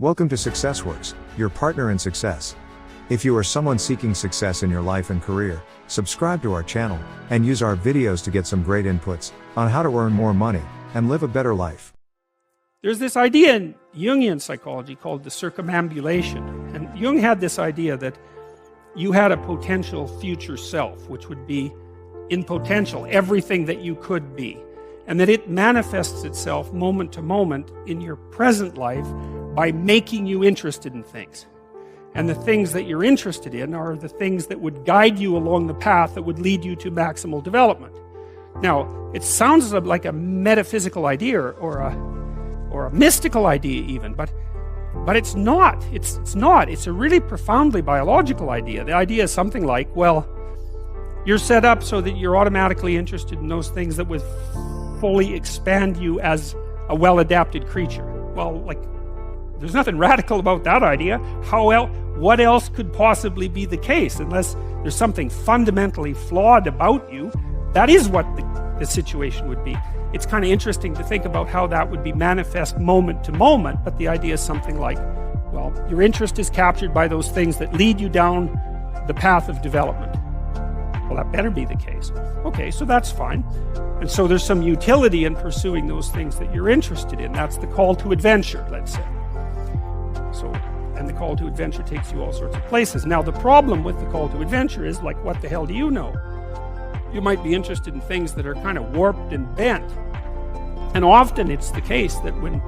Welcome to Successwrks, your partner in success. If you are someone seeking success in your life and career, subscribe to our channel, and use our videos to get some great inputs on how to earn more money and live a better life. There's this idea in Jungian psychology called the circumambulation. And Jung had this idea that you had a potential future self, which would be in potential everything that you could be. And that it manifests itself moment to moment in your present life by making you interested in things. And the things that you're interested in are the things that would guide you along the path that would lead you to maximal development. Now, it sounds like a metaphysical idea or a mystical idea even, but it's not. It's not. It's a really profoundly biological idea. The idea is something like, well, you're set up so that you're automatically interested in those things that would fully expand you as a well-adapted creature. Well, like, there's nothing radical about that idea. What else could possibly be the case? Unless there's something fundamentally flawed about you, that is what the situation would be. It's kind of interesting to think about how that would be manifest moment to moment, but the idea is something like, well, your interest is captured by those things that lead you down the path of development. Well, that better be the case. Okay, so that's fine. And so there's some utility in pursuing those things that you're interested in. That's the call to adventure, let's say. And the call to adventure takes you all sorts of places. Now, the problem with the call to adventure is, like, what the hell do you know? You might be interested in things that are kind of warped and bent. And often it's the case that when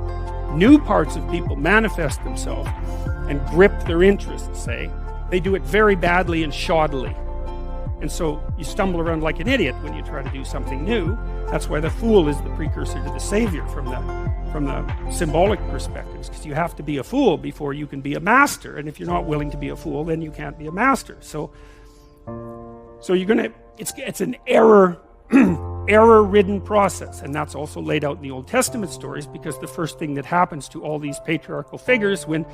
new parts of people manifest themselves and grip their interests, say, they do it very badly and shoddily. And so you stumble around like an idiot when you try to do something new. That's why the fool is the precursor to the savior from the symbolic perspectives, because you have to be a fool before you can be a master. And if you're not willing to be a fool, then you can't be a master. So you're gonna, it's an error-ridden process. And that's also laid out in the Old Testament stories, because the first thing that happens to all these patriarchal figures when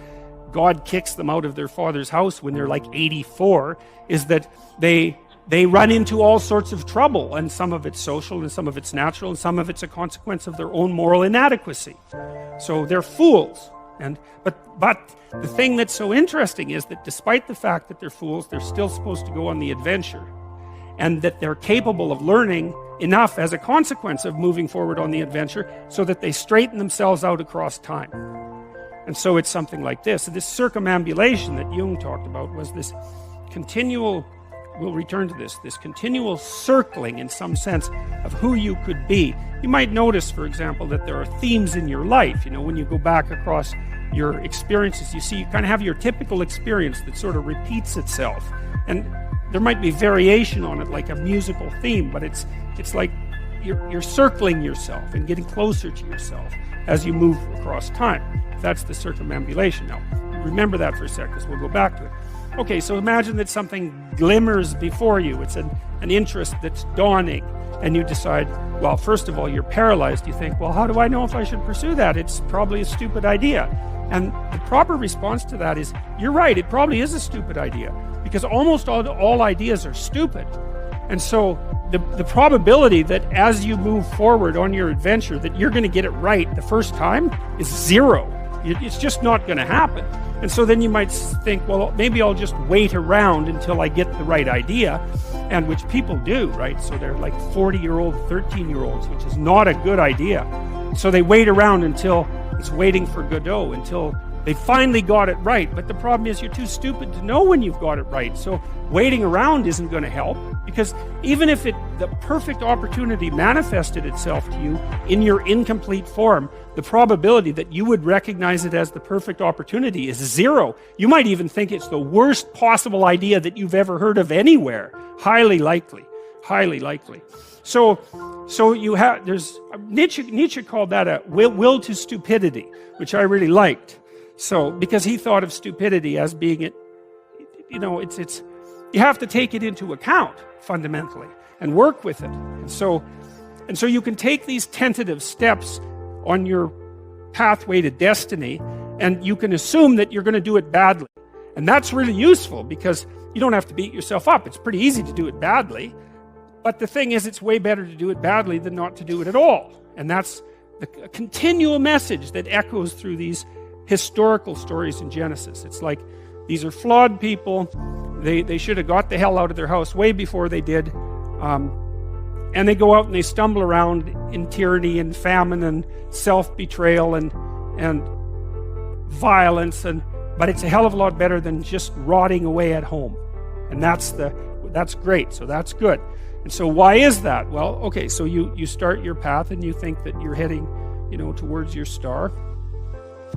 God kicks them out of their father's house when they're like 84 is that they run into all sorts of trouble, and some of it's social and some of it's natural and some of it's a consequence of their own moral inadequacy. So they're fools. But the thing that's so interesting is that despite the fact that they're fools, they're still supposed to go on the adventure, and that they're capable of learning enough as a consequence of moving forward on the adventure so that they straighten themselves out across time. And so it's something like this. So this circumambulation that Jung talked about was this continual, we'll return to this continual circling in some sense of who you could be. You might notice, for example, that there are themes in your life. You know, when you go back across your experiences, you see you kind of have your typical experience that sort of repeats itself. And there might be variation on it, like a musical theme, but it's like you're circling yourself and getting closer to yourself as you move across time. That's the circumambulation. Now, remember that for a sec, because we'll go back to it. Okay, so imagine that something glimmers before you. It's an interest that's dawning, and you decide, well, first of all, you're paralyzed. You think, well, how do I know if I should pursue that? It's probably a stupid idea. And the proper response to that is, you're right, it probably is a stupid idea, because almost all ideas are stupid. And so the probability that as you move forward on your adventure that you're going to get it right the first time is zero. It's just not going to happen. And so then you might think, well, maybe I'll just wait around until I get the right idea, and which people do, right? So they're like 40-year-old, 13-year-olds, which is not a good idea. So they wait around until it's waiting for Godot, until they finally got it right. But the problem is you're too stupid to know when you've got it right. So waiting around isn't going to help, because even if the perfect opportunity manifested itself to you in your incomplete form, the probability that you would recognize it as the perfect opportunity is zero. You might even think it's the worst possible idea that you've ever heard of anywhere. Highly likely. Highly likely. So you have, there's, Nietzsche called that a will to stupidity, which I really liked. So, because he thought of stupidity as being it, you know, it's you have to take it into account fundamentally and work with it. And so you can take these tentative steps on your pathway to destiny, and you can assume that you're going to do it badly. And that's really useful, because you don't have to beat yourself up. It's pretty easy to do it badly. But the thing is, it's way better to do it badly than not to do it at all. And that's the continual message that echoes through these historical stories in Genesis. It's like, these are flawed people. They should have got the hell out of their house way before they did. And they go out and they stumble around in tyranny and famine and self-betrayal and violence, but it's a hell of a lot better than just rotting away at home. And that's great, so that's good. And so why is that? Well, okay, so you start your path and you think that you're heading, towards your star.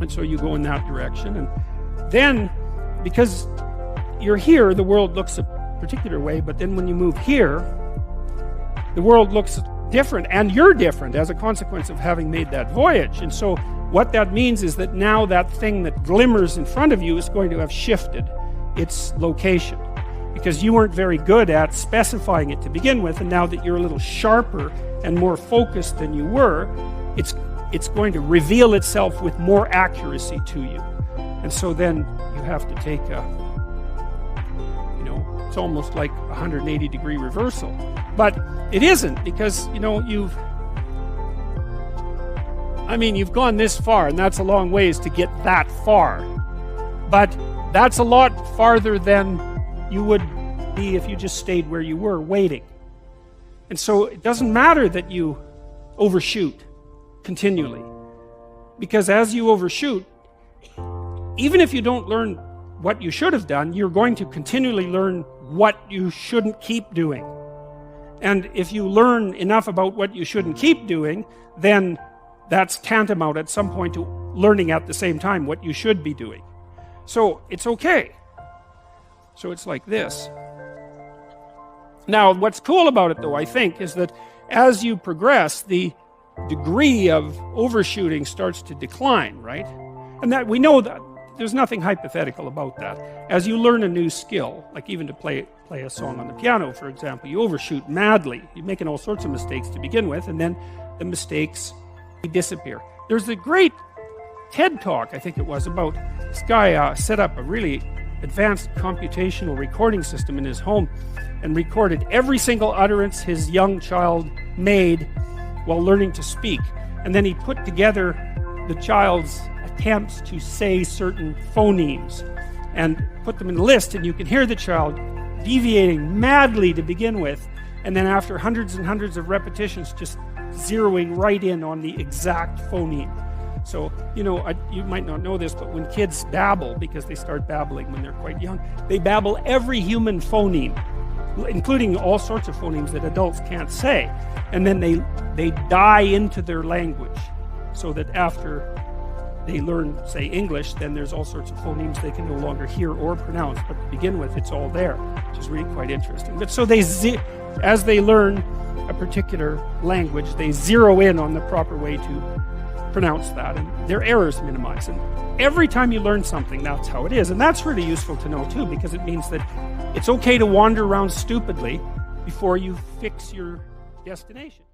And so you go in that direction. And then, because you're here, the world looks a particular way, but then when you move here, the world looks different, and you're different as a consequence of having made that voyage. And so what that means is that now that thing that glimmers in front of you is going to have shifted its location, because you weren't very good at specifying it to begin with, and now that you're a little sharper and more focused than you were, it's going to reveal itself with more accuracy to you. And so then you have to take it's almost like a 180-degree reversal. But it isn't, because, you've gone this far, and that's a long ways to get that far. But that's a lot farther than you would be if you just stayed where you were, waiting. And so it doesn't matter that you overshoot continually. Because as you overshoot, even if you don't learn what you should have done, you're going to continually learn what you shouldn't keep doing. And if you learn enough about what you shouldn't keep doing, then that's tantamount at some point to learning at the same time what you should be doing. So it's okay. So it's like this. Now, what's cool about it, though, I think, is that as you progress, the degree of overshooting starts to decline, right? And that we know that there's nothing hypothetical about that. As you learn a new skill, like even to play a song on the piano, for example, you overshoot madly. You're making all sorts of mistakes to begin with, and then the mistakes disappear. There's a great TED Talk, I think it was, about this guy set up a really advanced computational recording system in his home and recorded every single utterance his young child made while learning to speak. And then he put together the child's attempts to say certain phonemes and put them in a list, and you can hear the child deviating madly to begin with, and then after hundreds and hundreds of repetitions just zeroing right in on the exact phoneme. So, you might not know this, but when kids babble, because they start babbling when they're quite young, they babble every human phoneme, including all sorts of phonemes that adults can't say. And then they die into their language, so that after they learn, say, English, then there's all sorts of phonemes they can no longer hear or pronounce. But to begin with, it's all there, which is really quite interesting. But so as they learn a particular language, they zero in on the proper way to pronounce that, and their errors minimize. And every time you learn something, that's how it is. And that's really useful to know too, because it means that it's okay to wander around stupidly before you fix your destination.